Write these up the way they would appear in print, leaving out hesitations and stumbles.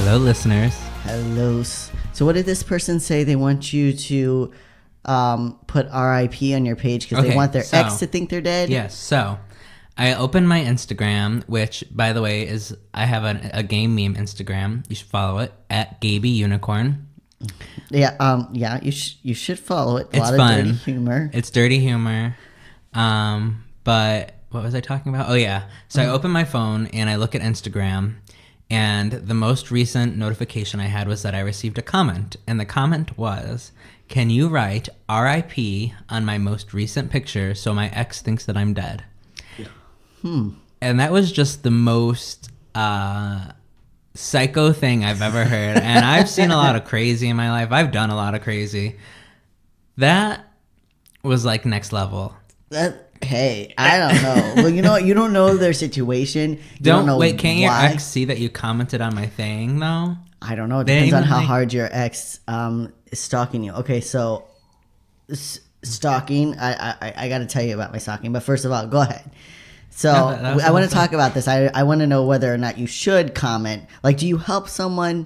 Hello, listeners. Hello. So what did this person say? They want you to put RIP on your page because they want their ex to think they're dead? Yes. So I opened my Instagram, which, by the way, I have a game meme Instagram. You should follow it at Gaby Unicorn. Yeah. You should follow it. It's fun. Dirty humor. It's dirty humor. But what was I talking about? Oh yeah. So I open my phone and I look at Instagram, and the most recent notification I had was that I received a comment, and the comment was, "Can you write RIP on my most recent picture so my ex thinks that I'm dead?" And that was just the most psycho thing I've ever heard. And I've seen a lot of crazy in my life. I've done a lot of crazy. That was like next level. Hey, I don't know. Well, you know what? You don't know their situation. Don't know wait, can't your why. ex see that you commented on my thing, though? I don't know. It depends on how hard your ex is stalking you. Okay, so stalking. I got to tell you about my stalking. But first of all, go ahead. So I want to talk about this. I want to know whether or not you should comment. Like, do you help someone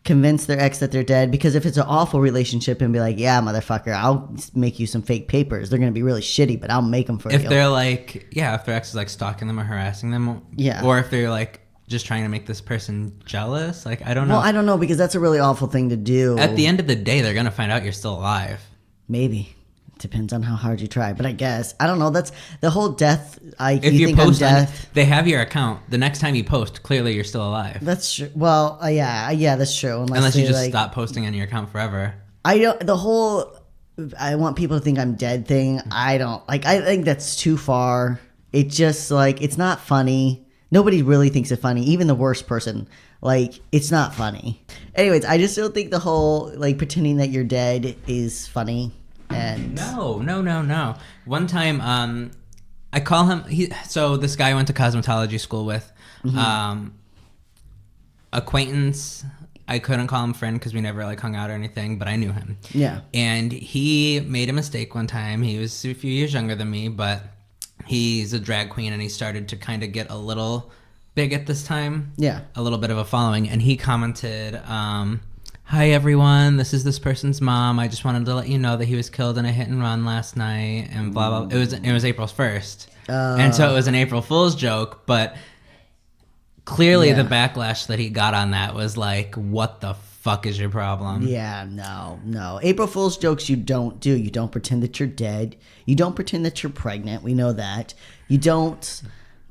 convince their ex that they're dead? Because if it's an awful relationship and be like, yeah, motherfucker, I'll make you some fake papers. They're going to be really shitty, but I'll make them for you. If they're like, if their ex is like stalking them or harassing them. Yeah. Or if they're like just trying to make this person jealous. Like, I don't know. Well, I don't know, because that's a really awful thing to do. At the end of the day, they're going to find out you're still alive. Maybe. Depends on how hard you try, but I guess I don't know. That's the whole death. If you think post I'm death, they have your account. The next time you post, clearly you're still alive. That's true. Well, yeah, that's true. Unless you just stop posting on your account forever. I don't. The whole I want people to think I'm dead thing. I don't like. I think that's too far. It just like it's not funny. Nobody really thinks it funny. Even the worst person. Like, it's not funny. Anyways, I just don't think the whole like pretending that you're dead is funny. And No. One time, I call him. So this guy I went to cosmetology school with, acquaintance. I couldn't call him friend because we never like hung out or anything, but I knew him. Yeah. And he made a mistake one time. He was a few years younger than me, but he's a drag queen, and he started to kind of get a little big at this time. Yeah. A little bit of a following, and he commented, "Hi everyone, this is this person's mom. I just wanted to let you know that he was killed in a hit and run last night," and blah blah. It was April 1st, and so it was an April Fool's joke. But clearly, the backlash that he got on that was like, "What the fuck is your problem?" Yeah, no. April Fool's jokes you don't do. You don't pretend that you're dead. You don't pretend that you're pregnant. We know that. You don't.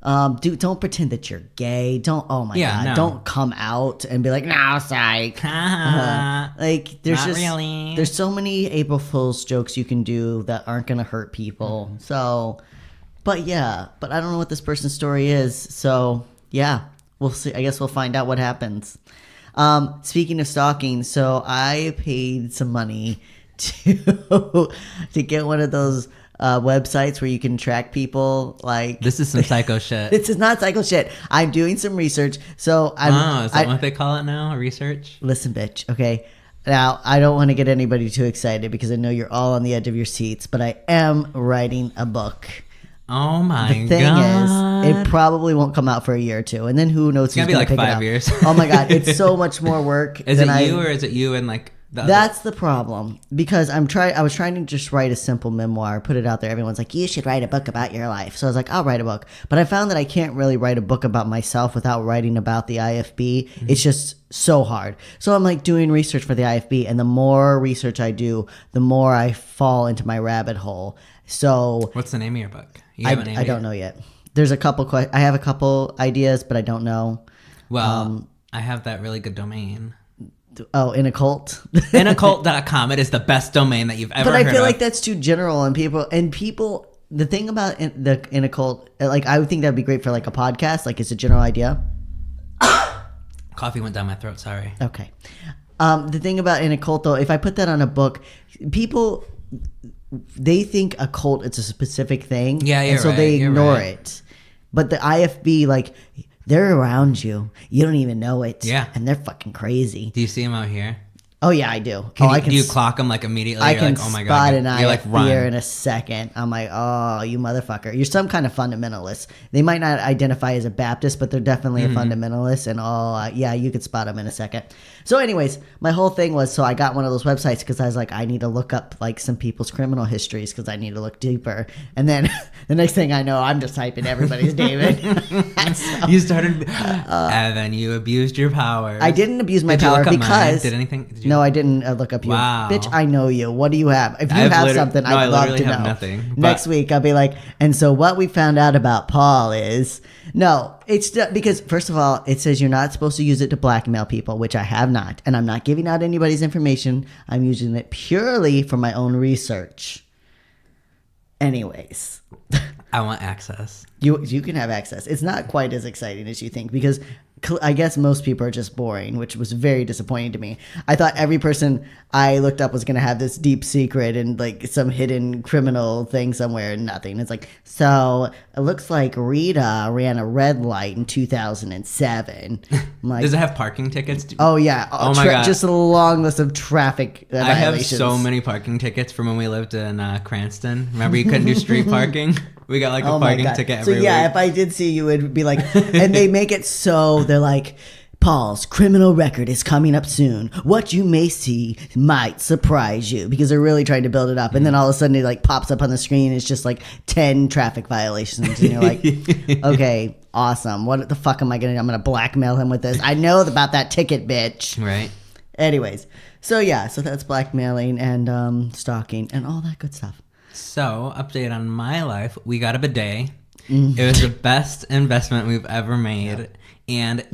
Don't pretend that you're gay. Don't. Oh my god. No. Don't come out and be like, "No, psych." Like there's there's so many April Fool's jokes you can do that aren't gonna hurt people. So, but I don't know what this person's story is. So yeah, we'll see. I guess we'll find out what happens. Speaking of stalking, so I paid some money to get one of those websites where you can track people. Like, this is some psycho shit. This is not psycho shit. I'm doing some research. So is that what they call it now? Research? Listen, bitch. Okay. Now, I don't want to get anybody too excited because I know you're all on the edge of your seats, but I am writing a book. Oh my god. The thing is, it probably won't come out for a year or two, and then who knows who's going to be like pick 5 years. Oh my god, it's so much more work. Is it you or is it you and like That's the problem, because I was trying to just write a simple memoir, put it out there. Everyone's like, you should write a book about your life. So I was like, I'll write a book. But I found that I can't really write a book about myself without writing about the IFB. Mm-hmm. It's just so hard. So I'm like doing research for the IFB, and the more research I do, the more I fall into my rabbit hole. So what's the name of your book? I don't know yet. There's a couple. I have a couple ideas, but I don't know. Well, I have that really good domain. Oh, in a cult? Inaccult.com. It is the best domain that you've ever heard of. But I feel like that's too general, and people, the thing about in a cult, like I would think that'd be great for like a podcast, like it's a general idea. Coffee went down my throat, sorry. Okay. The thing about in a cult though, if I put that on a book, people, they think a cult it's a specific thing. Yeah, and so they ignore it. But the IFB, like, they're around you. You don't even know it. Yeah. And they're fucking crazy. Do you see them out here? Oh yeah, I do. Do you clock them like immediately? I You're can like, oh my spot God. an You're like, run. IFBer in a second. I'm like, oh, you motherfucker. You're some kind of fundamentalist. They might not identify as a Baptist, but they're definitely a fundamentalist. And yeah, you could spot them in a second. So anyways, my whole thing was, so I got one of those websites because I was like, I need to look up like some people's criminal histories because I need to look deeper. And then the next thing I know, I'm just typing everybody's name in. So, you started, and then you abused your power. I didn't abuse my power because... Did anything? No, I didn't look up you. Wow. Bitch, I know you. What do you have? If you have something, I'd love to know. Nothing, Next week, I'll be like, and so what we found out about Paul is... No, it's because, first of all, it says you're not supposed to use it to blackmail people, which I have not. And I'm not giving out anybody's information. I'm using it purely for my own research. Anyways. I want access. You can have access. It's not quite as exciting as you think because I guess most people are just boring, which was very disappointing to me. I thought every person I looked up was going to have this deep secret and like some hidden criminal thing somewhere and nothing. It's like, so it looks like Rita ran a red light in 2007. Like, does it have parking tickets? Oh, yeah. Oh, my God. Just a long list of traffic violations. I have so many parking tickets from when we lived in Cranston. Remember you couldn't do street parking? We got like a parking ticket every week. So yeah, if I did see you, it'd be like, and they make it so they're like, Paul's criminal record is coming up soon. What you may see might surprise you because they're really trying to build it up. And then all of a sudden it like pops up on the screen. It's just like 10 traffic violations. And you're like, okay, awesome. What the fuck am I going to do? I'm going to blackmail him with this. I know about that ticket, bitch. Right. Anyways. So yeah, so that's blackmailing and stalking and all that good stuff. So, update on my life. We got a bidet. It was the best investment we've ever made. And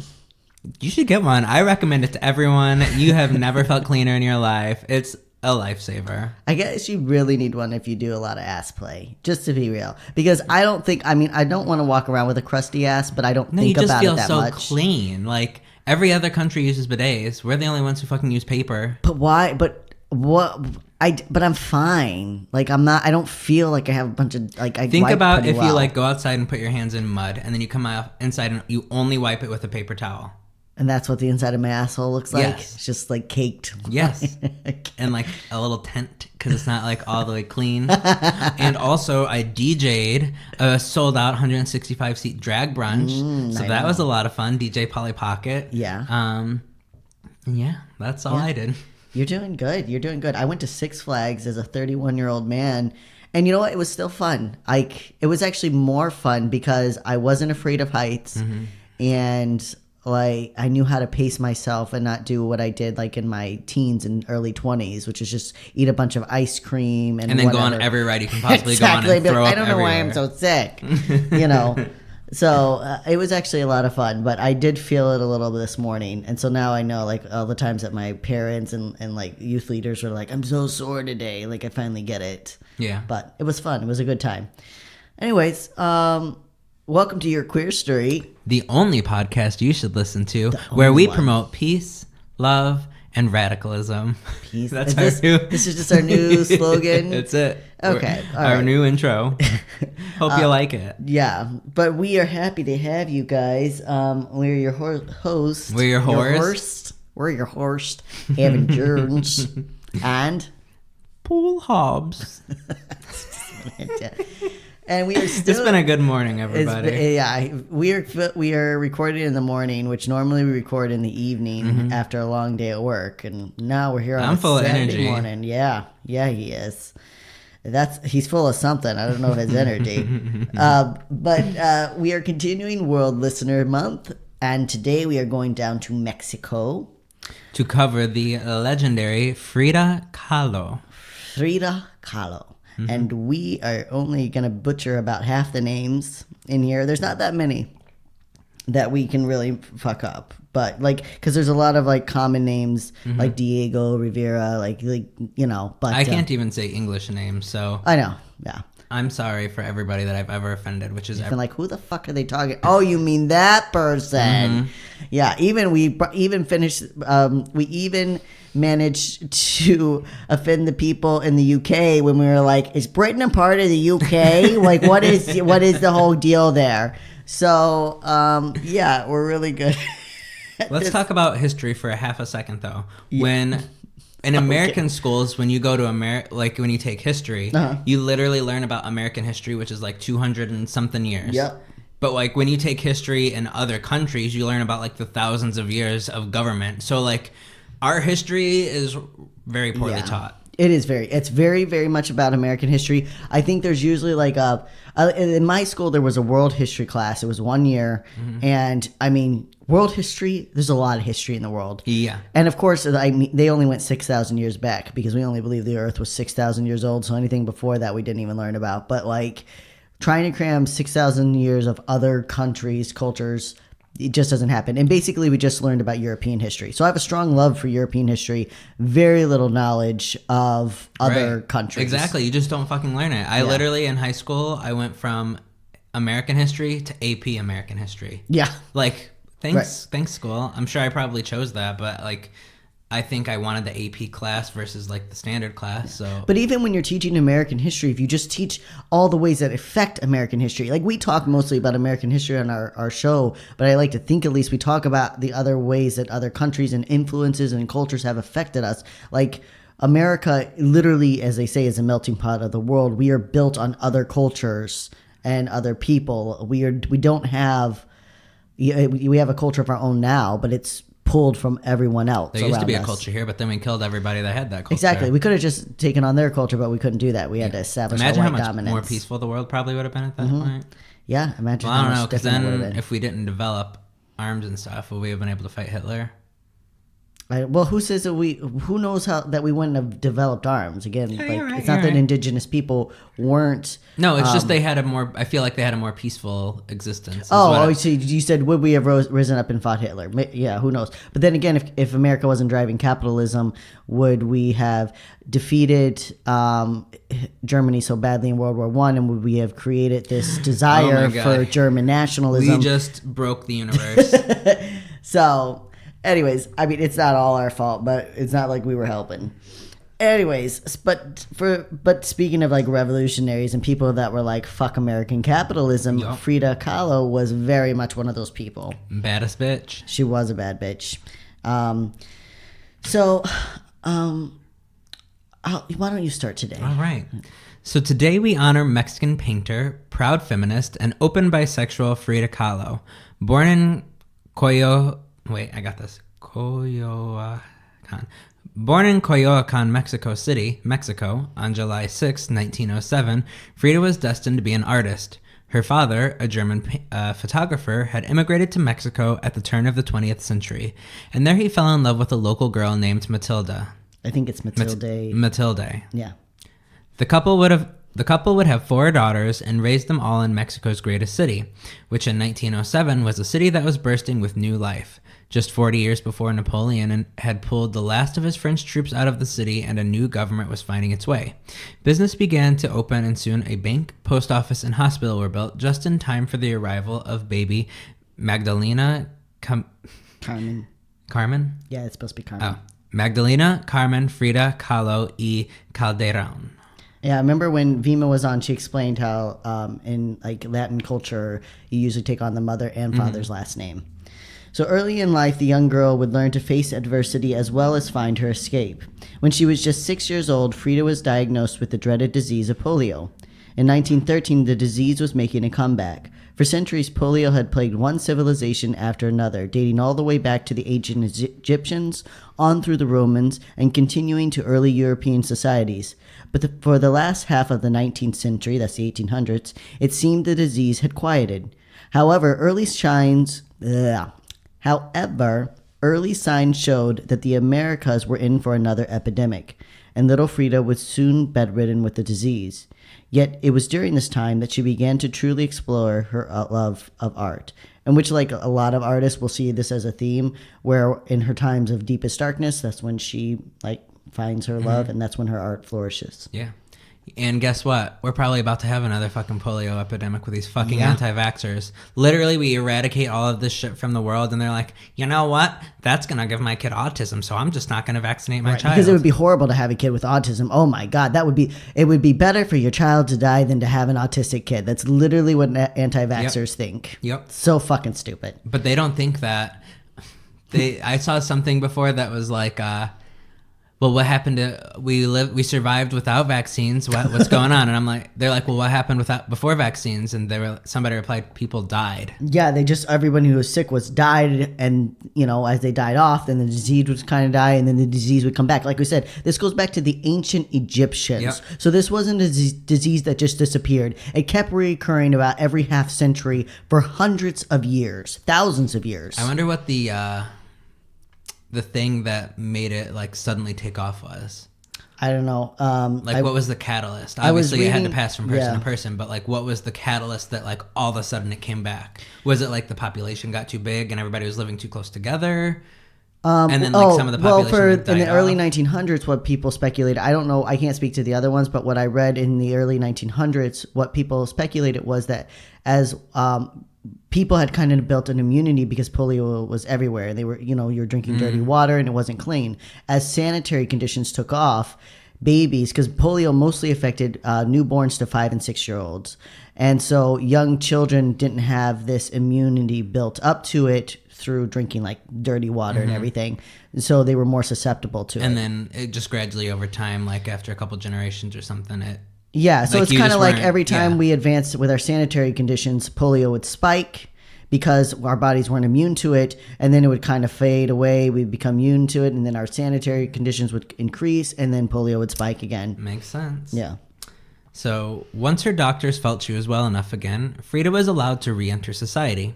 you should get one. I recommend it to everyone. You have never felt cleaner in your life. It's a lifesaver. I guess you really need one if you do a lot of ass play, just to be real. Because I don't want to walk around with a crusty ass, but I don't think about it that much. You just feel so clean. Like, every other country uses bidets. We're the only ones who fucking use paper. But why? But what... But I'm fine. Like, I don't feel like I have a bunch of, like, I think about if you, like, go outside and put your hands in mud, and then you come out inside and you only wipe it with a paper towel. And that's what the inside of my asshole looks like? Yes. It's just, like, caked. Yes. And, like, a little tent, because it's not, like, all the way clean. And also, I DJ'd a sold-out 165-seat drag brunch. So that was a lot of fun. DJ Polly Pocket. Yeah. Yeah, that's all I did. You're doing good. You're doing good. I went to Six Flags as a 31-year-old man. And you know what? It was still fun. Like, it was actually more fun because I wasn't afraid of heights. Mm-hmm. And, like, I knew how to pace myself and not do what I did, like, in my teens and early 20s, which is just eat a bunch of ice cream and then whatever. Go on every ride you can possibly go on and throw up I don't know everywhere. Why I'm so sick. You know? So it was actually a lot of fun, but I did feel it a little bit this morning. And so now I know, like, all the times that my parents and like youth leaders were like, I'm so sore today. Like, I finally get it. Yeah. But it was fun. It was a good time. Anyways, welcome to Your Queer Story. The only podcast you should listen to where we promote peace, love, and radicalism. Peace. That's this is just our new slogan. That's it. Okay. Our new intro. Hope you like it. Yeah. But we are happy to have you guys. We're your host. We're your horse. We're your host, Evan Jones. And Paul Hobbs. And we are still... It's been a good morning, everybody. We are recording in the morning, which normally we record in the evening after a long day at work. And now we're here on a Saturday morning. Yeah, he is. He's full of something. I don't know his energy. But we are continuing World Listener Month. And today we are going down to Mexico. To cover the legendary Frida Kahlo. Frida Kahlo. Mm-hmm. And we are only going to butcher about half the names in here. There's not that many that we can really fuck up. But, like, because there's a lot of, like, common names, like Diego Rivera, like you know. But I can't even say English names, so. I know, yeah. I'm sorry for everybody that I've ever offended, which is... like, who the fuck are they talking? Oh, you mean that person. Yeah, we even managed to offend the people in the UK when we were like, is Britain a part of the UK? Like, what is the whole deal there? So, yeah, we're really good. Let's talk about history for a half a second, though. Yeah. When In American schools, when you go to like when you take history, you literally learn about American history, which is like 200 and something years. Yep. But like when you take history in other countries, you learn about like the thousands of years of government. So like our history is very poorly taught. It's very, very much about American history. I think there's usually like in my school, there was a world history class. It was 1 year. And I mean, world history, there's a lot of history in the world. Yeah. And of course, they only went 6,000 years back because we only believe the earth was 6,000 years old. So anything before that, we didn't even learn about. But like trying to cram 6,000 years of other countries, cultures, it just doesn't happen. And basically, we just learned about European history. So I have a strong love for European history, very little knowledge of other countries. Exactly. You just don't fucking learn it. I literally, in high school, I went from American history to AP American history. Yeah. Like, thanks, school. I'm sure I probably chose that, but like, I think I wanted the AP class versus like the standard class. So, but even when you're teaching American history, if you just teach all the ways that affect American history, like we talk mostly about American history on our show, but I like to think at least we talk about the other ways that other countries and influences and cultures have affected us. Like America, literally, as they say, is a melting pot of the world. We are built on other cultures and other people. We don't have, we have a culture of our own now, but it's pulled from everyone else. There used to be a culture here, but then we killed everybody that had that culture. Exactly. We could have just taken on their culture, but we couldn't do that. We had to establish our white dominance. Imagine how much more peaceful the world probably would have been at that point. Yeah, imagine how much I don't know, because then if we didn't develop arms and stuff, would we have been able to fight Hitler? Well, who says that who knows how that we wouldn't have developed arms? Again, it's not that indigenous people weren't. No, it's just I feel like they had a more peaceful existence. So you said, would we have risen up and fought Hitler? Yeah, who knows? But then again, if America wasn't driving capitalism, would we have defeated Germany so badly in World War I? And would we have created this desire for German nationalism? We just broke the universe. So... anyways, I mean, it's not all our fault, but it's not like we were helping. Anyways, but speaking of like revolutionaries and people that were like, fuck American capitalism, Frida Kahlo was very much one of those people. Baddest bitch. She was a bad bitch. Why don't you start today? All right. So today we honor Mexican painter, proud feminist, and open bisexual Frida Kahlo, born in Coyoacán. Born in Coyoacán, Mexico City, Mexico, on July 6, 1907, Frida was destined to be an artist. Her father, a German photographer, had immigrated to Mexico at the turn of the 20th century, and there he fell in love with a local girl named Matilda. I think it's Matilde. Matilde. Yeah. The couple would have 4 daughters and raise them all in Mexico's greatest city, which in 1907 was a city that was bursting with new life. Just 40 years before Napoleon had pulled the last of his French troops out of the city and a new government was finding its way. Business began to open and soon a bank, post office, and hospital were built just in time for the arrival of baby Magdalena Carmen? Yeah, it's supposed to be Carmen. Oh. Magdalena Carmen Frida Kahlo y Calderón. Yeah, I remember when Vima was on, she explained how in like Latin culture, you usually take on the mother and father's last name. So early in life, the young girl would learn to face adversity as well as find her escape. When she was just 6 years old, Frida was diagnosed with the dreaded disease of polio. In 1913, the disease was making a comeback. For centuries, polio had plagued one civilization after another, dating all the way back to the ancient Egyptians, on through the Romans, and continuing to early European societies. But for the last half of the 19th century, that's the 1800s, it seemed the disease had quieted. However, early signs showed that the Americas were in for another epidemic, and little Frida was soon bedridden with the disease. Yet it was during this time that she began to truly explore her love of art, in which, like a lot of artists, will see this as a theme, where in her times of deepest darkness, that's when she finds her love, and that's when her art flourishes. Yeah. And guess what? We're probably about to have another fucking polio epidemic with these fucking anti-vaxxers. Literally, we eradicate all of this shit from the world, and they're like, you know what? That's going to give my kid autism, so I'm just not going to vaccinate my child. Because it would be horrible to have a kid with autism. Oh my God, it would be better for your child to die than to have an autistic kid. That's literally what anti-vaxxers think. Yep. So fucking stupid. But they don't think that. I saw something before that was like, well, what happened to we survived without vaccines? What's going on? And I'm like, they're like, well, what happened before vaccines? And somebody replied, people died. Yeah, everyone who was sick died, and as they died off, then the disease would kind of die, and then the disease would come back. Like we said, this goes back to the ancient Egyptians. Yep. So this wasn't a disease that just disappeared. It kept recurring about every half century for hundreds of years, thousands of years. I wonder what the thing that made it like suddenly take off was. I don't know. What was the catalyst? Obviously, it had to pass from person to person, but like, what was the catalyst that like all of a sudden it came back? Was it like the population got too big and everybody was living too close together? And then some of the population in the early 1900s, what people speculated, I don't know, I can't speak to the other ones, but what I read in the early 1900s, what people speculated was that as people had kind of built an immunity because polio was everywhere. They were, you're drinking dirty water and it wasn't clean. As sanitary conditions took off, babies, because polio mostly affected newborns to 5 and 6-year-olds. And so young children didn't have this immunity built up to it through drinking like dirty water and everything. So they were more susceptible to it. And then it just gradually over time, like after a couple generations or something, Yeah, so it's kind of like every time we advanced with our sanitary conditions, polio would spike because our bodies weren't immune to it, and then it would kind of fade away. We'd become immune to it, and then our sanitary conditions would increase, and then polio would spike again. Makes sense. Yeah. So once her doctors felt she was well enough again, Frida was allowed to re-enter society.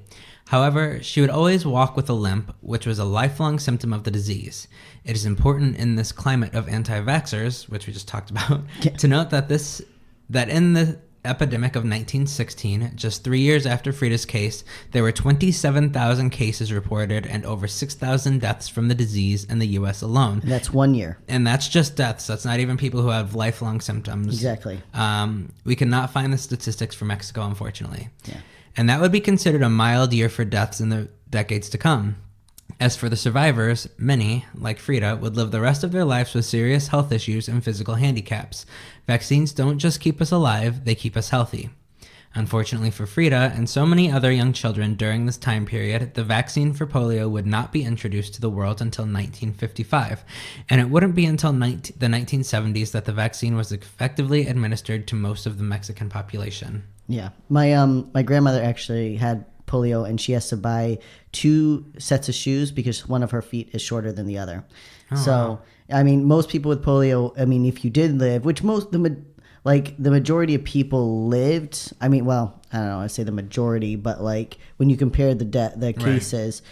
However, she would always walk with a limp, which was a lifelong symptom of the disease. It is important in this climate of anti-vaxxers, which we just talked about, to note that in the epidemic of 1916, just 3 years after Frida's case, there were 27,000 cases reported and over 6,000 deaths from the disease in the U.S. alone. And that's 1 year. And that's just deaths. That's not even people who have lifelong symptoms. Exactly. We cannot find the statistics for Mexico, unfortunately. Yeah. And that would be considered a mild year for deaths in the decades to come. As for the survivors, many, like Frida, would live the rest of their lives with serious health issues and physical handicaps. Vaccines don't just keep us alive, they keep us healthy. Unfortunately for Frida and so many other young children during this time period, the vaccine for polio would not be introduced to the world until 1955, and it wouldn't be until the 1970s that the vaccine was effectively administered to most of the Mexican population. Yeah. My grandmother actually had polio, and she has to buy 2 sets of shoes because one of her feet is shorter than the other. Oh, so, wow. I mean, most people with polio, I mean, if you did live, which the majority of people lived, I mean, well, I don't know, I say the majority, but like when you compare the cases,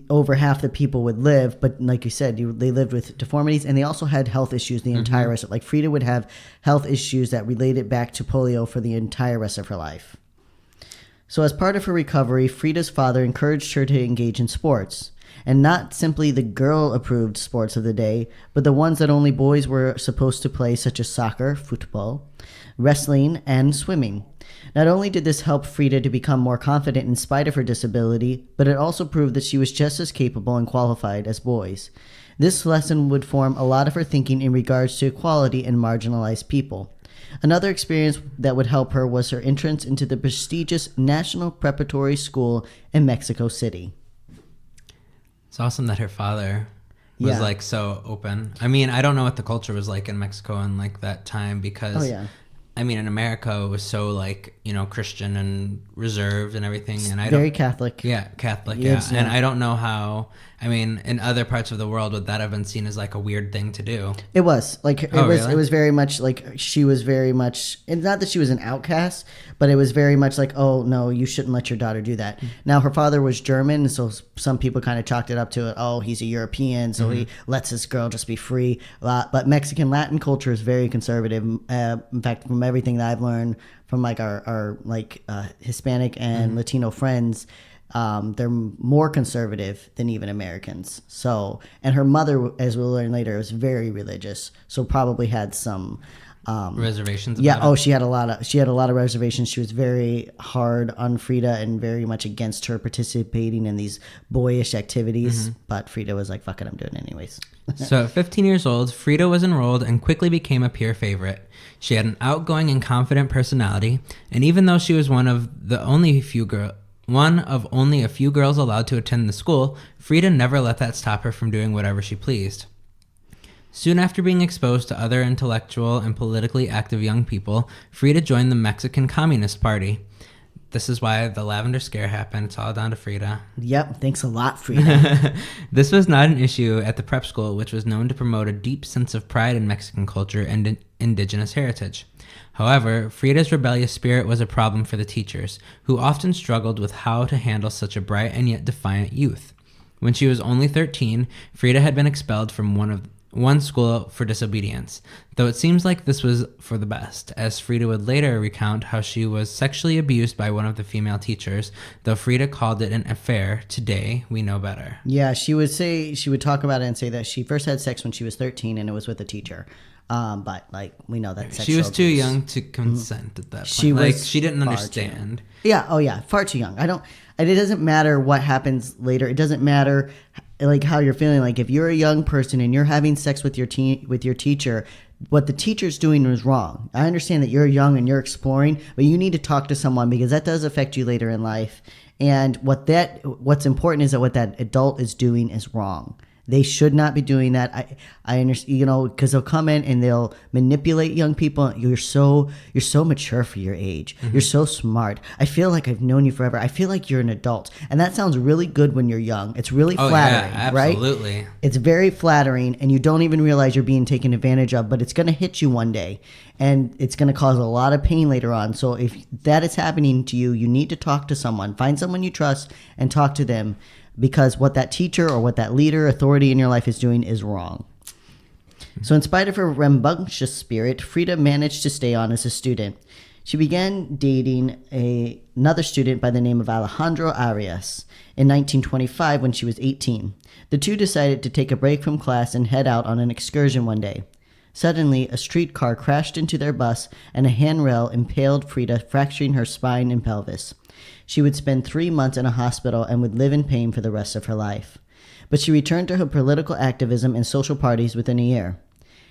over half the people would live, but like you said, they lived with deformities, and they also had health issues the entire rest of, like Frida would have health issues that related back to polio for the entire rest of her life. So as part of her recovery, Frida's father encouraged her to engage in sports, and not simply the girl-approved sports of the day, but the ones that only boys were supposed to play, such as soccer, football, wrestling, and swimming. Not only did this help Frida to become more confident in spite of her disability, but it also proved that she was just as capable and qualified as boys. This lesson would form a lot of her thinking in regards to equality and marginalized people. Another experience that would help her was her entrance into the prestigious National Preparatory School in Mexico City. It's awesome that her father was like so open. I mean, I don't know what the culture was like in Mexico in like that time because I mean, in America, it was so like, Christian and reserved and everything. And very Catholic. Yeah, Catholic. Yeah. And I don't know how, I mean, in other parts of the world, would that have been seen as like a weird thing to do? It was like, it was very much like she was very much, and not that she was an outcast, but it was very much like, oh no, you shouldn't let your daughter do that. Now her father was German, so some people kind of chalked it up to it. Oh, he's a European, so he lets this girl just be free. But Mexican Latin culture is very conservative. In fact, from everything that I've learned from like our Hispanic and Latino friends, they're more conservative than even Americans. So, and her mother, as we'll learn later, was very religious, so probably had some reservations. She had a lot of reservations. She was very hard on Frida and very much against her participating in these boyish activities. But Frida was like, "Fuck it, I'm doing it anyways." So at 15 years old, Frida was enrolled and quickly became a peer favorite. She had an outgoing and confident personality, and even though she was one of only a few girls allowed to attend the school, Frida never let that stop her from doing whatever she pleased. Soon after being exposed to other intellectual and politically active young people, Frida joined the Mexican Communist Party. This is why the Lavender Scare happened. It's all down to Frida. Yep. Thanks a lot, Frida. This was not an issue at the prep school, which was known to promote a deep sense of pride in Mexican culture and indigenous heritage. However, Frida's rebellious spirit was a problem for the teachers, who often struggled with how to handle such a bright and yet defiant youth. When she was only 13, Frida had been expelled from one school for disobedience, though it seems like this was for the best, as Frida would later recount how she was sexually abused by one of the female teachers, though Frida called it an affair. Today, we know better. Yeah, she would talk about it and say that she first had sex when she was 13 and it was with a teacher. But like we know that she was too young to consent at that point. She didn't understand. Yeah, far too young. It doesn't matter what happens later. It doesn't matter like how you're feeling. Like if you're a young person and you're having sex with your teacher, what the teacher's doing is wrong. I understand that you're young and you're exploring, but you need to talk to someone because that does affect you later in life. And what's important is that what that adult is doing is wrong. They should not be doing that. I understand, because they'll come in and they'll manipulate young people. You're so mature for your age. Mm-hmm. You're so smart. I feel like I've known you forever. I feel like you're an adult. And that sounds really good when you're young. It's really flattering, yeah, absolutely. Right? It's very flattering and you don't even realize you're being taken advantage of, but it's going to hit you one day and it's going to cause a lot of pain later on. So if that is happening to you, you need to talk to someone. Find someone you trust and talk to them. Because what that teacher or what that leader, authority in your life is doing is wrong. So in spite of her rambunctious spirit, Frida managed to stay on as a student. She began dating another student by the name of Alejandro Arias in 1925 when she was 18. The two decided to take a break from class and head out on an excursion one day. Suddenly, a streetcar crashed into their bus and a handrail impaled Frida, fracturing her spine and pelvis. She would spend 3 months in a hospital and would live in pain for the rest of her life. But she returned to her political activism and social parties within a year.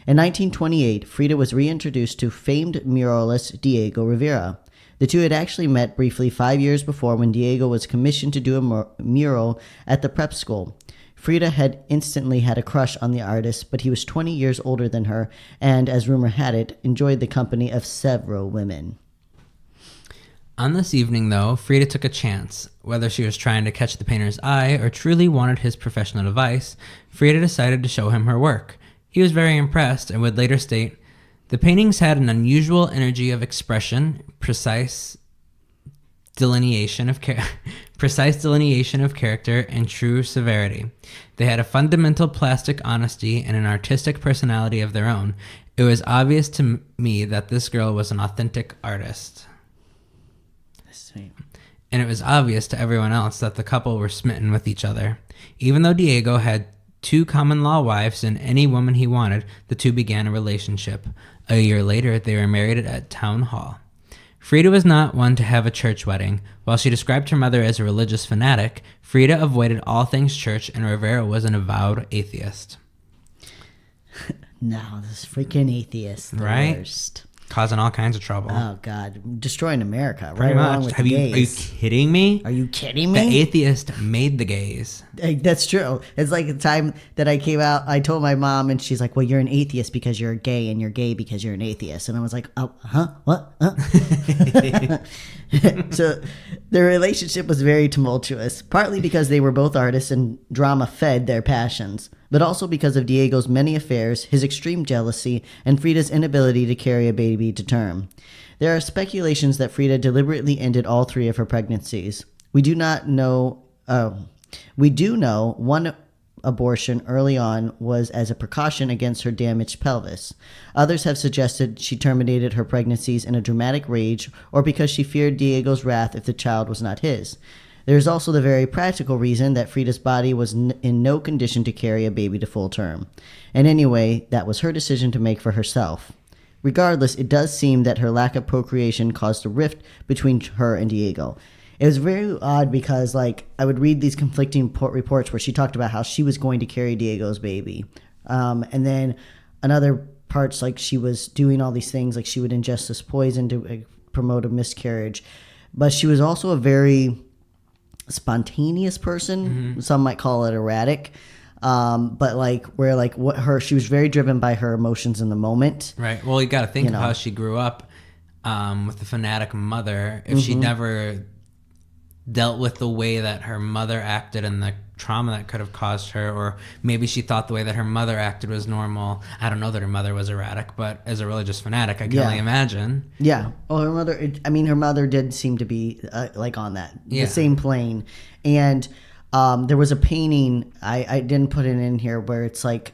In 1928, Frida was reintroduced to famed muralist Diego Rivera. The two had actually met briefly 5 years before when Diego was commissioned to do a mural at the prep school. Frida had instantly had a crush on the artist, but he was 20 years older than her and, as rumor had it, enjoyed the company of several women. On this evening, though, Frida took a chance. Whether she was trying to catch the painter's eye or truly wanted his professional advice, Frida decided to show him her work. He was very impressed and would later state, "The paintings had an unusual energy of expression, precise delineation of character, and true severity. They had a fundamental plastic honesty and an artistic personality of their own. It was obvious to me that this girl was an authentic artist." And it was obvious to everyone else that the couple were smitten with each other. Even though Diego had 2 common-law wives and any woman he wanted, the two began a relationship. A year later, they were married at town hall. Frida was not one to have a church wedding. While she described her mother as a religious fanatic, Frida avoided all things church, and Rivera was an avowed atheist. No, this freaking atheist. Right? Worst. Causing all kinds of trouble. Oh, God. Destroying America. Pretty right much. along with the gays. Are you kidding me? Are you kidding me? The atheist made the gays. That's true. It's like the time that I came out, I told my mom, and she's like, well, you're an atheist because you're gay, and you're gay because you're an atheist. And I was like, oh, huh? What? Huh? So their relationship was very tumultuous, partly because they were both artists and drama fed their passions, but also because of Diego's many affairs, his extreme jealousy, and Frida's inability to carry a baby to term. There are speculations that Frida deliberately ended all 3 of her pregnancies. We do know one abortion early on was as a precaution against her damaged pelvis. Others have suggested she terminated her pregnancies in a dramatic rage or because she feared Diego's wrath if the child was not his. There is also the very practical reason that Frida's body was in no condition to carry a baby to full term. And anyway, that was her decision to make for herself. Regardless, it does seem that her lack of procreation caused a rift between her and Diego. It was very odd because, I would read these conflicting reports where she talked about how she was going to carry Diego's baby. And then in other parts, she was doing all these things, she would ingest this poison to promote a miscarriage. But she was also a very spontaneous person. Mm-hmm. Some might call it erratic. But like where like she was very driven by her emotions in the moment. Right. Well, you got to think of how she grew up with a fanatic mother. If she never dealt with the way that her mother acted and the trauma that could have caused her, or maybe she thought the way that her mother acted was normal. I don't know that her mother was erratic, but as a religious fanatic, I can only imagine. Yeah. Well, her mother did seem to be like on the same plane. And there was a painting, I didn't put it in here, where it's like,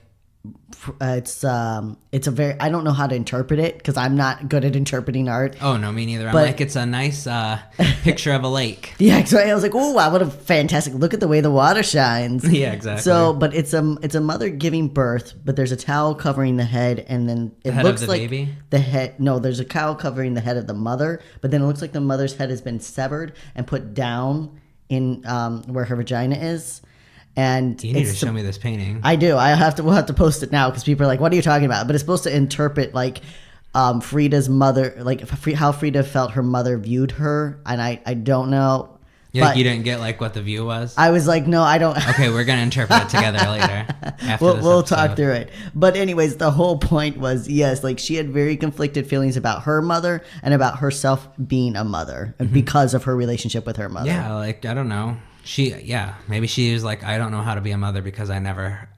it's a very, I don't know how to interpret it because I'm not good at interpreting art. Oh no, me neither. I'm like, it's a nice picture of a lake. Yeah, exactly. I was like, oh wow, what a fantastic look at the way the water shines. Yeah, exactly. So, but it's a mother giving birth, but there's a towel covering the head, and then it looks like baby? The head. No, there's a towel covering the head of the mother, but then it looks like the mother's head has been severed and put down in where her vagina is. And you need to show me this painting. I do. We'll have to post it now because people are like, "What are you talking about?" But it's supposed to interpret like Frida's mother, like how Frida felt her mother viewed her, and I don't know. Yeah, like you didn't get like what the view was. I was like, no, I don't. Okay, we're gonna interpret it together later. We'll talk through it. But anyways, the whole point was, yes, like she had very conflicted feelings about her mother and about herself being a mother because of her relationship with her mother. Yeah, like I don't know. Maybe she was like, I don't know how to be a mother because I never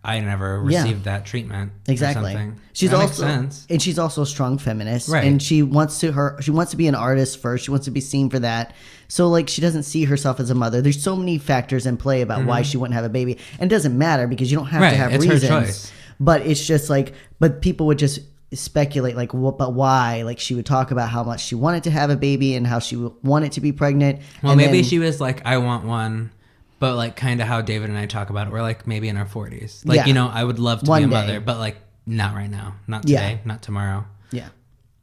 received that treatment. Exactly. Or something. She's that also, makes sense. and she's also a strong feminist, right? And she wants to be an artist first. She wants to be seen for that. So like, she doesn't see herself as a mother. There's so many factors in play about why she wouldn't have a baby, and it doesn't matter because you don't have to have reasons. Her choice. But it's just like, but people would just speculate like, but why? Like she would talk about how much she wanted to have a baby and how she wanted to be pregnant. Well, and maybe she was like, I want one. But like kind of how David and I talk about it, we're like maybe in our 40s. Like, I would love to be a mother, but like not right now. Not today, not tomorrow. Yeah.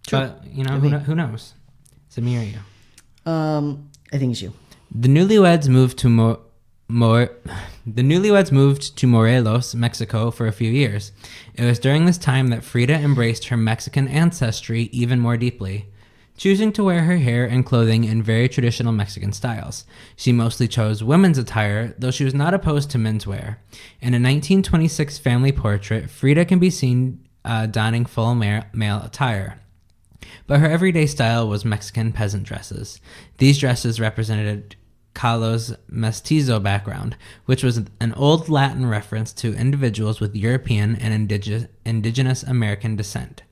True. But, who knows? Is it me or you? I think it's you. The newlyweds moved to Morelos, Mexico for a few years. It was during this time that Frida embraced her Mexican ancestry even more deeply, choosing to wear her hair and clothing in very traditional Mexican styles. She mostly chose women's attire, though she was not opposed to menswear. In a 1926 family portrait, Frida can be seen donning full male attire. But her everyday style was Mexican peasant dresses. These dresses represented Kahlo's mestizo background, which was an old Latin reference to individuals with European and indigenous American descent.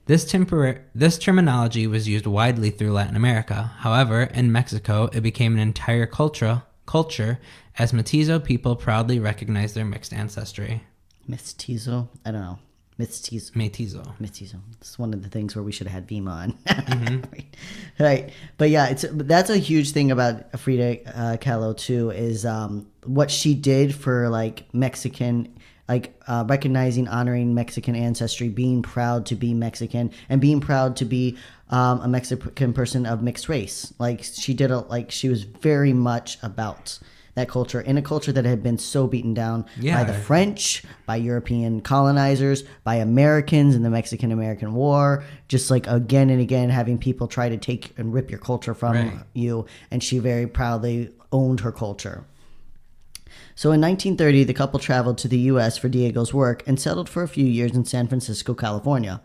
This terminology was used widely through Latin America. However, in Mexico, it became an entire culture as mestizo people proudly recognize their mixed ancestry. Mestizo? I don't know. Mestizo. It's one of the things where we should have had Vima on. Right. But yeah, that's a huge thing about Frida Kahlo too, is what she did for like Mexican, like recognizing, honoring Mexican ancestry, being proud to be Mexican, and being proud to be a Mexican person of mixed race. Like she was very much about that culture, in a culture that had been so beaten down by the French, by European colonizers, by Americans in the Mexican-American War, just like again and again having people try to take and rip your culture from you, and she very proudly owned her culture. So in 1930, the couple traveled to the U.S. for Diego's work and settled for a few years in San Francisco, California.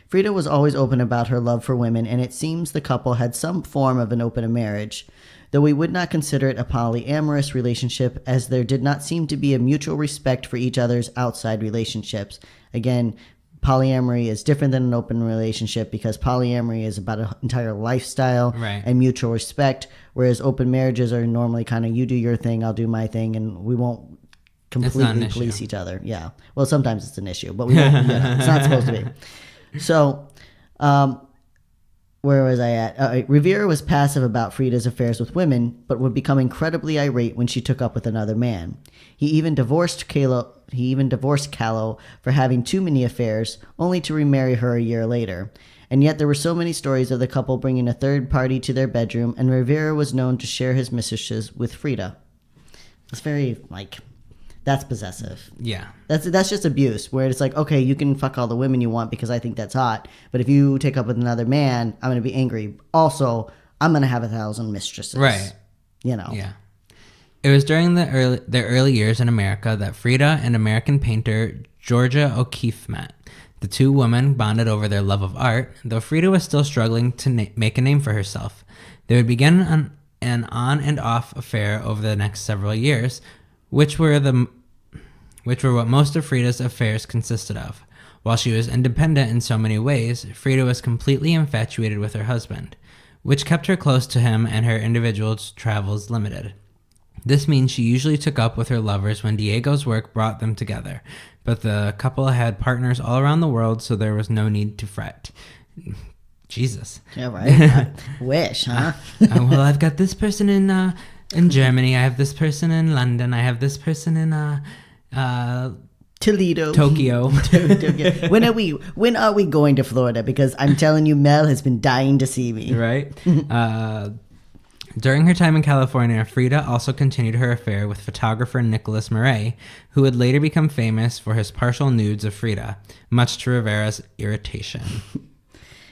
Frida was always open about her love for women, and it seems the couple had some form of an open marriage, though we would not consider it a polyamorous relationship, as there did not seem to be a mutual respect for each other's outside relationships. Again, polyamory is different than an open relationship because polyamory is about an entire lifestyle and mutual respect, whereas open marriages are normally kind of you do your thing, I'll do my thing, and we won't completely police each other. Yeah. Well, sometimes it's an issue, but we won't, it's not supposed to be. So, where was I at? Rivera was passive about Frida's affairs with women, but would become incredibly irate when she took up with another man. He even divorced Kahlo for having too many affairs, only to remarry her a year later. And yet there were so many stories of the couple bringing a third party to their bedroom, and Rivera was known to share his mistresses with Frida. It's very, that's possessive. Yeah. That's just abuse, where it's like, okay, you can fuck all the women you want because I think that's hot, but if you take up with another man, I'm going to be angry. Also, I'm going to have 1,000 mistresses. Right. Yeah. It was during their early years in America that Frida and American painter Georgia O'Keeffe met. The two women bonded over their love of art, though Frida was still struggling to make a name for herself. They would begin an on and off affair over the next several years, which were what most of Frida's affairs consisted of. While she was independent in so many ways, Frida was completely infatuated with her husband, which kept her close to him and her individual travels limited. This means she usually took up with her lovers when Diego's work brought them together, but the couple had partners all around the world, so there was no need to fret. Jesus. Yeah, right. I wish, huh? Well, I've got this person in Germany. I have this person in London. I have this person in Toledo, Tokyo. When are we going to Florida? Because I'm telling you, Mel has been dying to see me. Right. During her time in California, Frida also continued her affair with photographer Nicholas Murray, who would later become famous for his partial nudes of Frida, much to Rivera's irritation.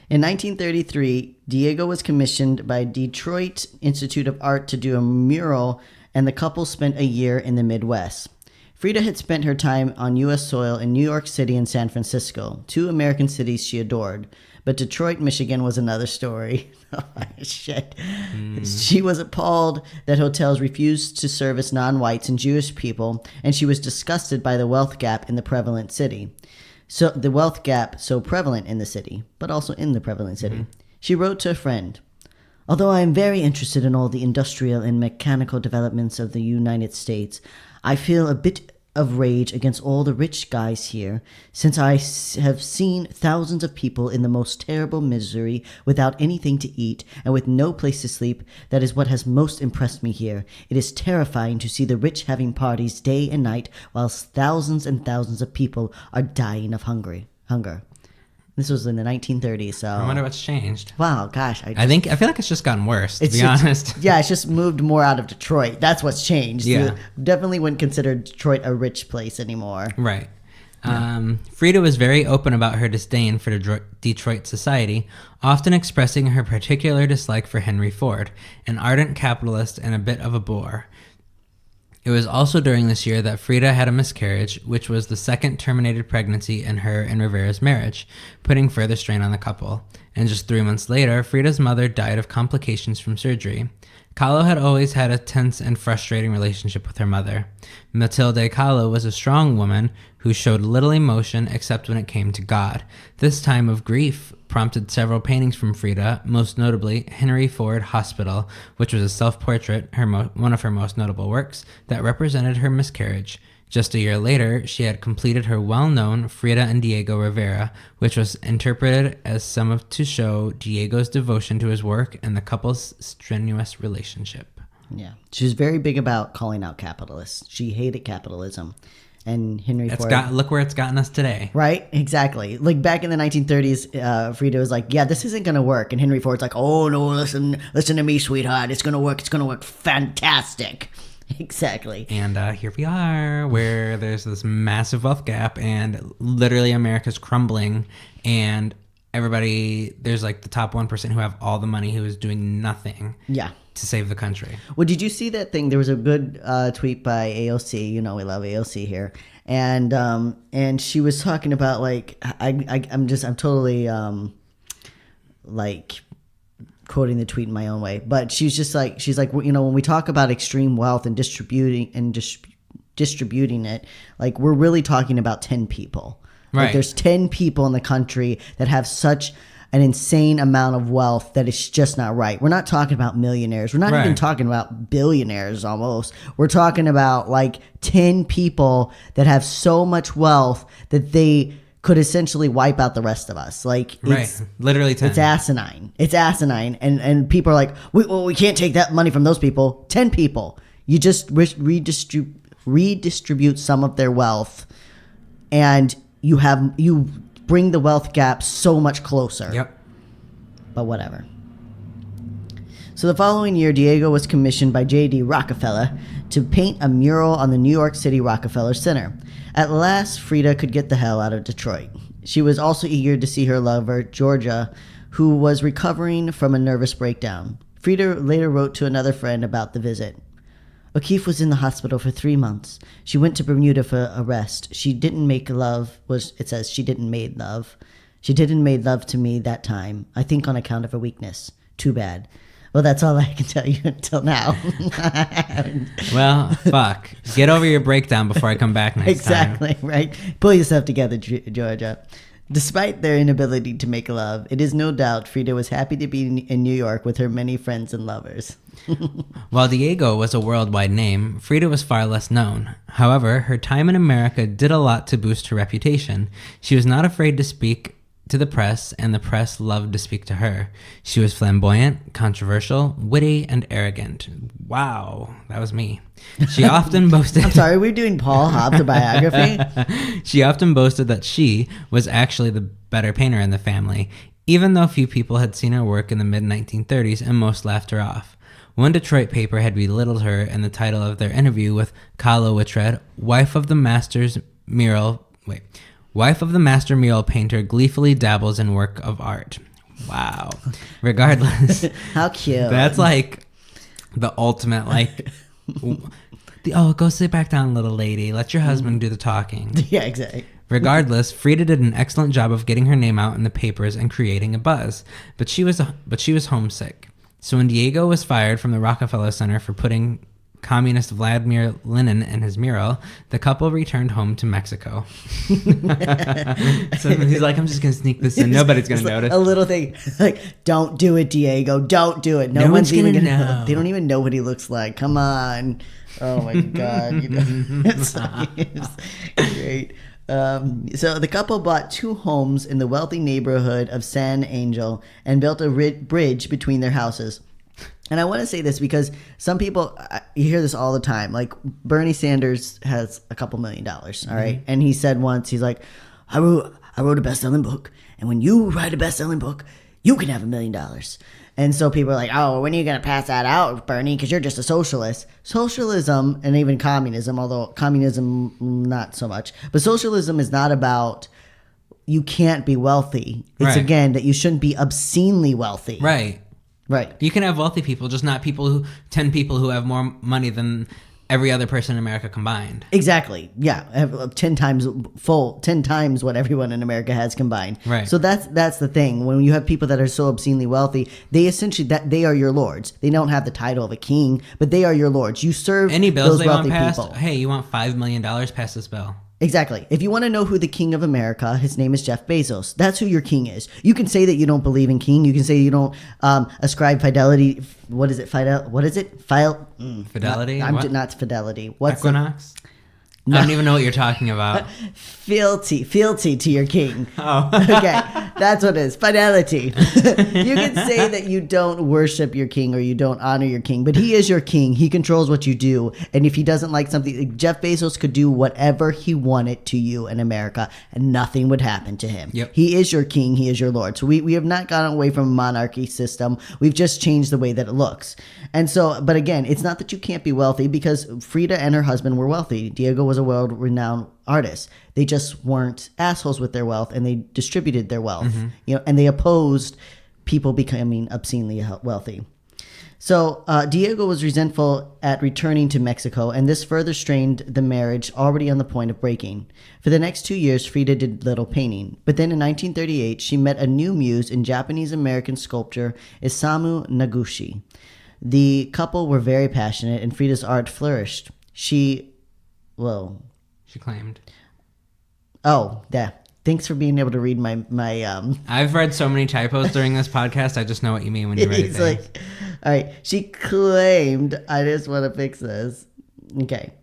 In 1933, Diego was commissioned by Detroit Institute of Art to do a mural, and the couple spent a year in the Midwest. Frida had spent her time on U.S. soil in New York City and San Francisco, two American cities she adored. But Detroit, Michigan was another story. Oh, shit. She was appalled that hotels refused to service non-whites and Jewish people, and she was disgusted by the wealth gap in the prevalent city. So the wealth gap so prevalent in the city, but also in the prevalent city. She wrote to a friend, "Although I am very interested in all the industrial and mechanical developments of the United States, I feel a bit of rage against all the rich guys here, since I have seen thousands of people in the most terrible misery without anything to eat and with no place to sleep. That is what has most impressed me here. It is terrifying to see the rich having parties day and night whilst thousands and thousands of people are dying of hunger. This was in the 1930s, so... I wonder what's changed. Wow, gosh. I feel like it's just gotten worse, to be honest. Yeah, it's just moved more out of Detroit. That's what's changed. Yeah. Definitely wouldn't consider Detroit a rich place anymore. Right. Yeah. Frida was very open about her disdain for Detroit society, often expressing her particular dislike for Henry Ford, an ardent capitalist and a bit of a bore. It was also during this year that Frida had a miscarriage, which was the second terminated pregnancy in her and Rivera's marriage, putting further strain on the couple. And just 3 months later, Frida's mother died of complications from surgery. Kahlo had always had a tense and frustrating relationship with her mother. Matilde Kahlo was a strong woman who showed little emotion except when it came to God. This time of grief prompted several paintings from Frida, most notably Henry Ford Hospital, which was a self-portrait, one of her most notable works, that represented her miscarriage. Just a year later, she had completed her well-known Frida and Diego Rivera, which was interpreted as to show Diego's devotion to his work and the couple's strenuous relationship. Yeah. She was very big about calling out capitalists. She hated capitalism. And Henry Ford... Look where it's gotten us today. Right? Exactly. Like back in the 1930s, Frida was like, yeah, this isn't going to work. And Henry Ford's like, oh, no, listen to me, sweetheart. It's going to work. It's going to work fantastic. Exactly. And here we are, where there's this massive wealth gap, and literally America's crumbling, and everybody, there's like the top 1% who have all the money who is doing nothing to save the country. Well, did you see that thing? There was a good tweet by AOC. You know we love AOC here. And she was talking about like, I'm totally like quoting the tweet in my own way, but she's like, you know, when we talk about extreme wealth and distributing it, like we're really talking about 10 people. Right. Like there's 10 people in the country that have such an insane amount of wealth that it's just not right. We're not talking about millionaires. We're not even talking about billionaires almost. We're talking about like 10 people that have so much wealth that they could essentially wipe out the rest of us. Like it's literally 10. It's asinine. And people are like, we can't take that money from those people. 10 people. You just redistribute some of their wealth, and you bring the wealth gap so much closer. Yep. But whatever. So the following year, Diego was commissioned by J.D. Rockefeller to paint a mural on the New York City Rockefeller Center. At last, Frida could get the hell out of Detroit. She was also eager to see her lover, Georgia, who was recovering from a nervous breakdown. Frida later wrote to another friend about the visit. O'Keeffe was in the hospital for 3 months. She went to Bermuda for a rest. She didn't make love. It says she didn't made love. She didn't made love to me that time. I think on account of her weakness. Too bad. Well, that's all I can tell you until now. Well, fuck. Get over your breakdown before I come back next time. Exactly, right? Pull yourself together, Georgia. Despite their inability to make love, it is no doubt Frida was happy to be in New York with her many friends and lovers. While Diego was a worldwide name, Frida was far less known. However, her time in America did a lot to boost her reputation. She was not afraid to speak to the press, and the press loved to speak to her. She was flamboyant, controversial, witty, and arrogant. Wow, that was me. She often boasted... I'm sorry, we're doing Paul Hobbs' biography? She often boasted that she was actually the better painter in the family, even though few people had seen her work in the mid-1930s and most laughed her off. One Detroit paper had belittled her in the title of their interview with Kahlo, which read, Wife of the master mural painter gleefully dabbles in work of art. Wow. Regardless. How cute. That's like the ultimate, like, go sit back down, little lady. Let your husband do the talking. Yeah, exactly. Regardless, Frida did an excellent job of getting her name out in the papers and creating a buzz, but she was homesick. So when Diego was fired from the Rockefeller Center for putting communist Vladimir Lenin in his mural, the couple returned home to Mexico. So he's like, I'm just going to sneak this in. Nobody's going to notice. A little thing like, don't do it, Diego. Don't do it. No one's even going to know. They don't even know what he looks like. Come on. Oh, my God. It's great. So the couple bought 2 homes in the wealthy neighborhood of San Angel and built a bridge between their houses. And I want to say this because some people, you hear this all the time. Like Bernie Sanders has a couple $1 million, all right? And he said once, he's like, I wrote a best-selling book. And when you write a best-selling book, you can have $1 million. And so people are like, oh, when are you going to pass that out, Bernie? Because you're just a socialist. Socialism and even communism, although communism not so much. But socialism is not about you can't be wealthy. It's, again, that you shouldn't be obscenely wealthy. Right. Right. You can have wealthy people, just not 10 people who have more money than every other person in America combined. Exactly. Yeah. 10 times what everyone in America has combined. Right. So that's the thing. When you have people that are so obscenely wealthy, they essentially, they are your lords. They don't have the title of a king, but they are your lords. You serve any bills those they wealthy want passed? people. Hey, you want $5 million? Pass this bill. Exactly. If you want to know who the king of America, his name is Jeff Bezos. That's who your king is. You can say that you don't believe in king. You can say you don't ascribe fidelity. What is it? Fidelity? Not fidelity. What's Equinox? No. I don't even know what you're talking about. Fealty to your king. Oh. Okay, that's what it is. Fidelity. You can say that you don't worship your king or you don't honor your king, but he is your king. He controls what you do. And if he doesn't like something, Jeff Bezos could do whatever he wanted to you in America and nothing would happen to him. Yep. He is your king. He is your lord. So we have not gone away from a monarchy system. We've just changed the way that it looks. And so, but again, it's not that you can't be wealthy because Frida and her husband were wealthy. Diego was a world-renowned artist. They just weren't assholes with their wealth, and they distributed their wealth. And they opposed people becoming obscenely wealthy. So Diego was resentful at returning to Mexico, and this further strained the marriage already on the point of breaking. For the next 2 years, Frida did little painting. But then in 1938, she met a new muse in Japanese-American sculptor Isamu Noguchi. The couple were very passionate, and Frida's art flourished. She claimed. Oh, yeah. Thanks for being able to read my I've read so many typos during this podcast. I just know what you mean when you write things. Like, all right. She claimed. I just want to fix this. Okay.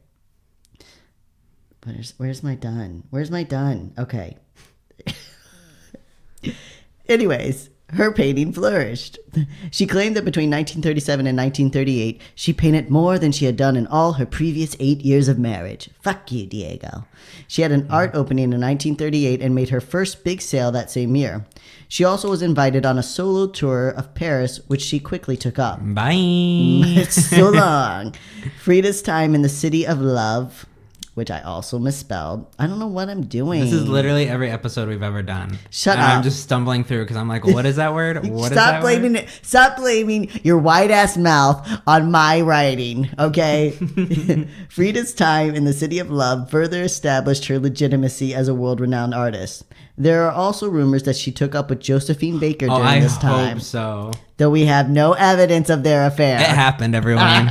Where's my done? Where's my done? Okay. Anyways. Her painting flourished. She claimed that between 1937 and 1938, she painted more than she had done in all her previous 8 years of marriage. Fuck you, Diego. She had an art opening in 1938 and made her first big sale that same year. She also was invited on a solo tour of Paris, which she quickly took up. Bye. It's so long. Frida's time in the city of love which I also misspelled. I don't know what I'm doing. This is literally every episode we've ever done. Shut up. I'm just stumbling through because I'm like, what is that word? What Stop blaming it. Stop blaming your white ass mouth on my writing, okay? Frida's time in the City of Love further established her legitimacy as a world-renowned artist. There are also rumors that she took up with Josephine Baker during this time. I hope so. Though we have no evidence of their affair. It happened, everyone.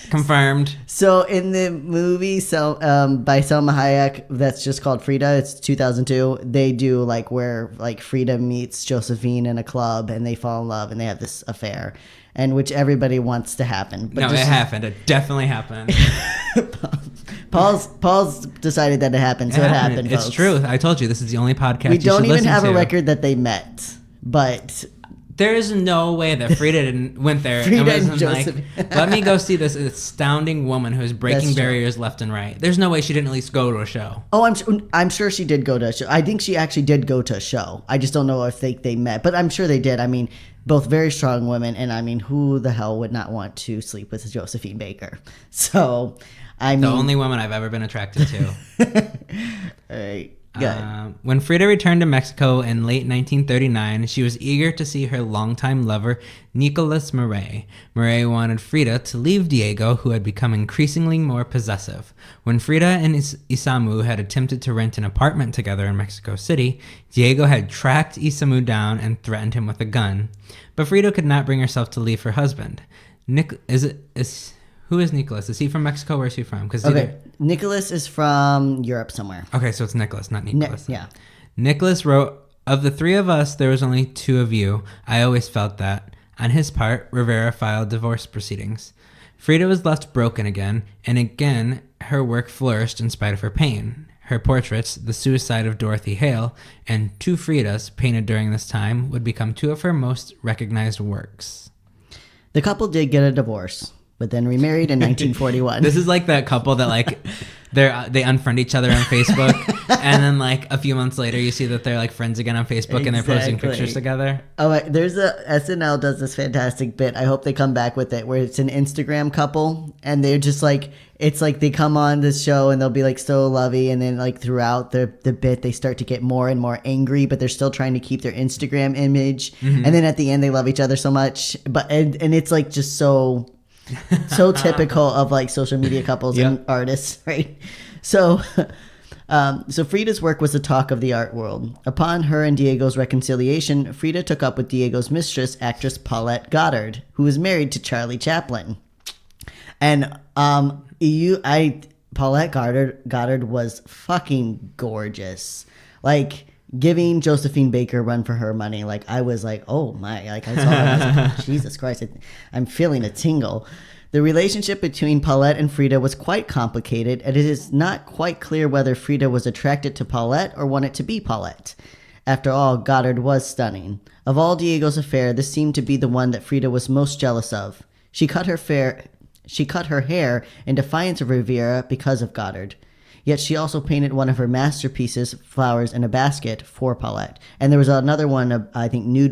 Confirmed. So in the movie by Selma Hayek, that's just called Frida, it's 2002, they do like where like Frida meets Josephine in a club and they fall in love and they have this affair, and which everybody wants to happen. But no, it happened. It definitely happened. Paul's decided that it happened, so it happened, folks. It's true. I told you, this is the only podcast we you don't should even listen have to. a record that they met, but... There is no way that Frida went there and wasn't like, let me go see this astounding woman who's breaking barriers left and right. There's no way she didn't at least go to a show. Oh, I'm sure she did go to a show. I think she actually did go to a show. I just don't know if they met, but I'm sure they did. I mean, both very strong women, and I mean, who the hell would not want to sleep with Josephine Baker? So, I mean... The only woman I've ever been attracted to. All right. When Frida returned to Mexico in late 1939, she was eager to see her longtime lover, Nicolas Murray. Murray wanted Frida to leave Diego, who had become increasingly more possessive. When Frida and Isamu had attempted to rent an apartment together in Mexico City, Diego had tracked Isamu down and threatened him with a gun. But Frida could not bring herself to leave her husband. Who is Nicholas? Is he from Mexico? Where is he from? Nicholas is from Europe somewhere. Okay, so it's Nicholas, not Nicholas. Yeah. Nicholas wrote, "Of the three of us, there was only two of you. I always felt that." On his part, Rivera filed divorce proceedings. Frida was left broken again, and again, her work flourished in spite of her pain. Her portraits, The Suicide of Dorothy Hale and Two Fridas, painted during this time, would become two of her most recognized works. The couple did get a divorce, but then remarried in 1941. This is like that couple that like they unfriend each other on Facebook, and then like a few months later you see that they're like friends again on Facebook and they're posting pictures together. Oh, there's SNL does this fantastic bit. I hope they come back with it, where it's an Instagram couple and they're just like, it's like they come on this show and they'll be like so lovey, and then like throughout the bit they start to get more and more angry, but they're still trying to keep their Instagram image. Mm-hmm. And then at the end they love each other so much, but and it's like just so typical of like social media couples and artists, right? So Frida's work was the talk of the art world. Upon her and Diego's reconciliation, Frida took up with Diego's mistress, actress Paulette Goddard, who was married to Charlie Chaplin. And Paulette Goddard was fucking gorgeous. Like, giving Josephine Baker a run for her money. Like, I was like, oh my, like I saw her, I was like, Jesus Christ, I'm feeling a tingle. The relationship between Paulette and Frida was quite complicated, and it is not quite clear whether Frida was attracted to Paulette or wanted to be Paulette. After all, Goddard was stunning. Of all Diego's affair, this seemed to be the one that Frida was most jealous of. She cut her hair in defiance of Rivera because of Goddard. Yet she also painted one of her masterpieces, Flowers in a Basket, for Paulette. And there was another one of, I think, nude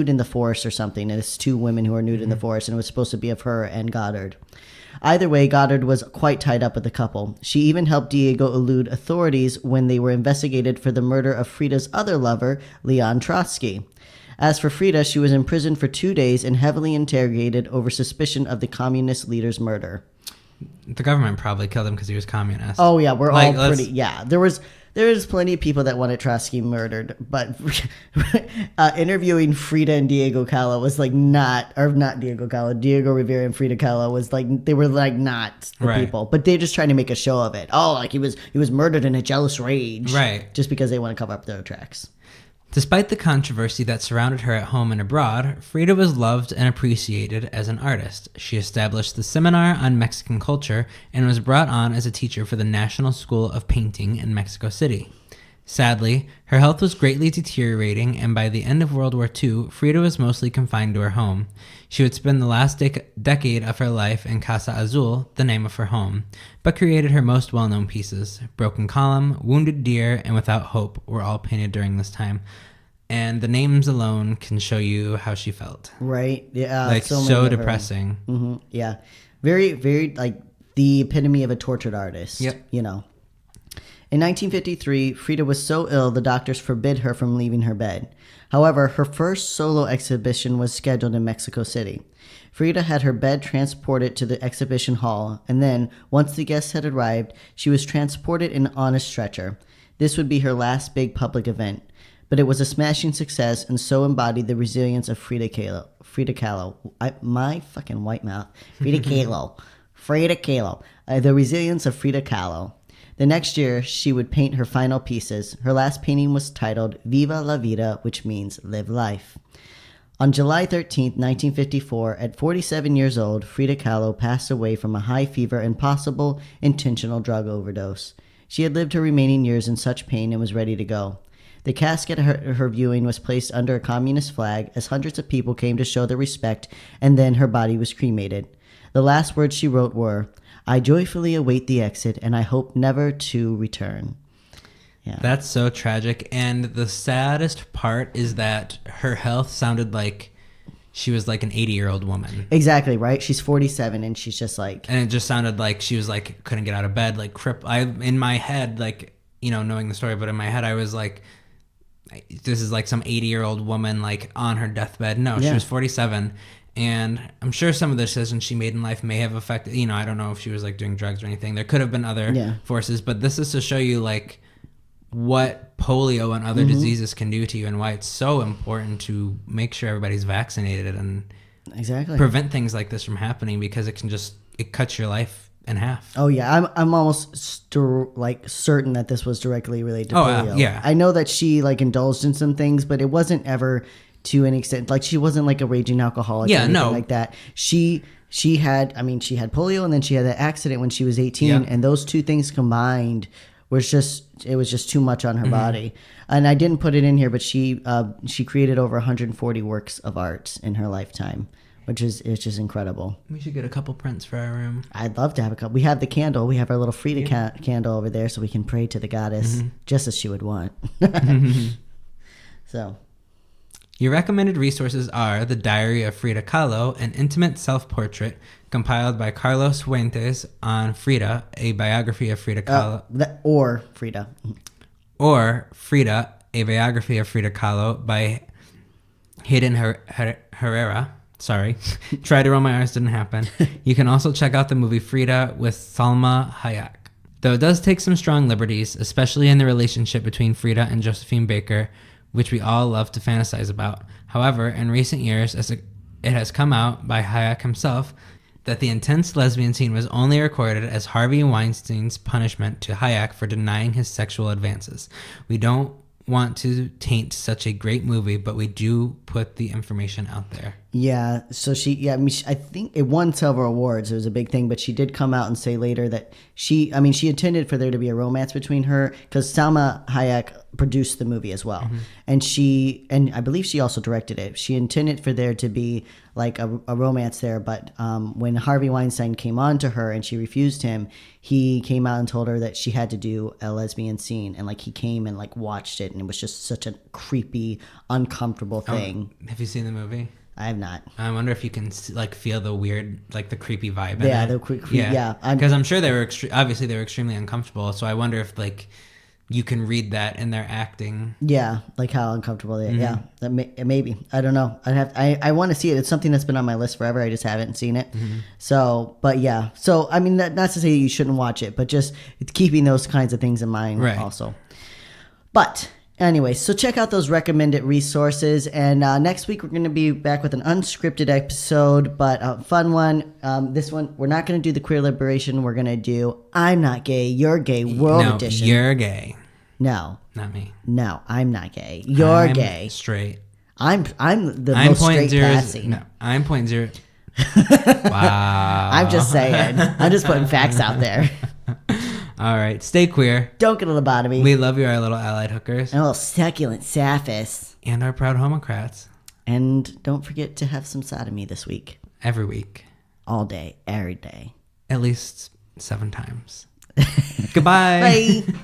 in the forest or something. And it's two women who are nude in the forest, and it was supposed to be of her and Goddard. Either way, Goddard was quite tied up with the couple. She even helped Diego elude authorities when they were investigated for the murder of Frida's other lover, Leon Trotsky. As for Frida, she was imprisoned for 2 days and heavily interrogated over suspicion of the communist leader's murder. The government probably killed him because he was communist. Oh yeah, we're like, all pretty. Yeah, there was plenty of people that wanted Trotsky murdered, but interviewing Frida and Diego Kahlo was like not Diego Kahlo, Diego Rivera and Frida Kahlo was like, they were like not the people, but they're just trying to make a show of it. Oh, like he was murdered in a jealous rage, right? Just because they want to cover up their tracks. Despite the controversy that surrounded her at home and abroad, Frida was loved and appreciated as an artist. She established the Seminar on Mexican Culture and was brought on as a teacher for the National School of Painting in Mexico City. Sadly, her health was greatly deteriorating, and by the end of World War II, Frida was mostly confined to her home. She would spend the last decade of her life in Casa Azul, the name of her home, but created her most well-known pieces. Broken Column, Wounded Deer, and Without Hope were all painted during this time. And the names alone can show you how she felt. Right. Yeah. Like, so depressing. Mm-hmm. Yeah. Very, very, like, the epitome of a tortured artist. Yep. You know. In 1953, Frida was so ill the doctors forbid her from leaving her bed. However, her first solo exhibition was scheduled in Mexico City. Frida had her bed transported to the exhibition hall, and then, once the guests had arrived, she was transported on a stretcher. This would be her last big public event, but it was a smashing success and so embodied the resilience of Frida Kahlo. My fucking white mouth. Frida Kahlo. Frida Kahlo. The resilience of Frida Kahlo. The next year, she would paint her final pieces. Her last painting was titled Viva la Vida, which means live life. On July 13, 1954, at 47 years old, Frida Kahlo passed away from a high fever and possible intentional drug overdose. She had lived her remaining years in such pain and was ready to go. The casket at her viewing was placed under a communist flag as hundreds of people came to show their respect, and then her body was cremated. The last words she wrote were, "I joyfully await the exit, and I hope never to return." Yeah. That's so tragic. And the saddest part is that her health sounded like she was like an 80-year-old woman. Exactly, right? She's 47 and she's just like... And it just sounded like she was like, couldn't get out of bed, like in my head, like, you know, knowing the story, but in my head I was like, this is like some 80-year-old woman like on her deathbed. No, she was 47. And I'm sure some of the decisions she made in life may have affected, you know, I don't know if she was like doing drugs or anything. There could have been other forces, but this is to show you like what polio and other diseases can do to you and why it's so important to make sure everybody's vaccinated and prevent things like this from happening, because it cuts your life in half. Oh yeah, I'm almost certain that this was directly related to polio. Yeah. I know that she like indulged in some things, but it wasn't ever to an extent, like she wasn't like a raging alcoholic or anything like that. She had polio, and then she had that accident when she was 18, and those two things combined was just too much on her body. And I didn't put it in here, but she created over 140 works of art in her lifetime, which is just incredible. We should get a couple prints for our room. I'd love to have a couple. We have the candle. We have our little Frida candle over there, so we can pray to the goddess just as she would want. So. Your recommended resources are The Diary of Frida Kahlo, an intimate self-portrait compiled by Carlos Fuentes on Frida, a biography of Frida Kahlo. Or Frida. Or Frida, a biography of Frida Kahlo by Hayden Herrera. Sorry. Tried to roll my R's, didn't happen. You can also check out the movie Frida with Salma Hayek. Though it does take some strong liberties, especially in the relationship between Frida and Josephine Baker, which we all love to fantasize about. However, in recent years, it has come out by Hayek himself that the intense lesbian scene was only recorded as Harvey Weinstein's punishment to Hayek for denying his sexual advances. We don't want to taint such a great movie, but we do put the information out there. Yeah, so I think it won several awards. It was a big thing, but she did come out and say later that she intended for there to be a romance between her, because Salma Hayek produced the movie as well. And I believe she also directed it. She intended for there to be like a romance there, but when Harvey Weinstein came on to her and she refused him, he came out and told her that she had to do a lesbian scene, and like he came and like watched it, and it was just such a creepy, uncomfortable thing. Have you seen the movie? I have not. I wonder if you can like feel the weird, like the creepy vibe. Yeah, in it. the creepy. Yeah, because I'm sure they were obviously they were extremely uncomfortable. So I wonder if like you can read that in their acting. Yeah, like how uncomfortable they. Yeah, maybe. I don't know. I want to see it. It's something that's been on my list forever. I just haven't seen it. So, but yeah. So I mean, not to say you shouldn't watch it, but just keeping those kinds of things in mind also. But. Anyway, so check out those recommended resources, and next week we're going to be back with an unscripted episode, but a fun one. This one, we're not going to do the queer liberation. We're going to do I'm Not Gay, You're Gay World Edition. You're gay. No. Not me. No, I'm not gay. You're gay. Straight. I'm the most straight passing. No, I'm 0.0. Wow. I'm just saying. I'm just putting facts out there. All right, stay queer. Don't get a lobotomy. We love you, our little allied hookers. And a little succulent sapphis. And our proud homocrats. And don't forget to have some sodomy this week. Every week. All day, every day. At least 7 times. Goodbye. Bye.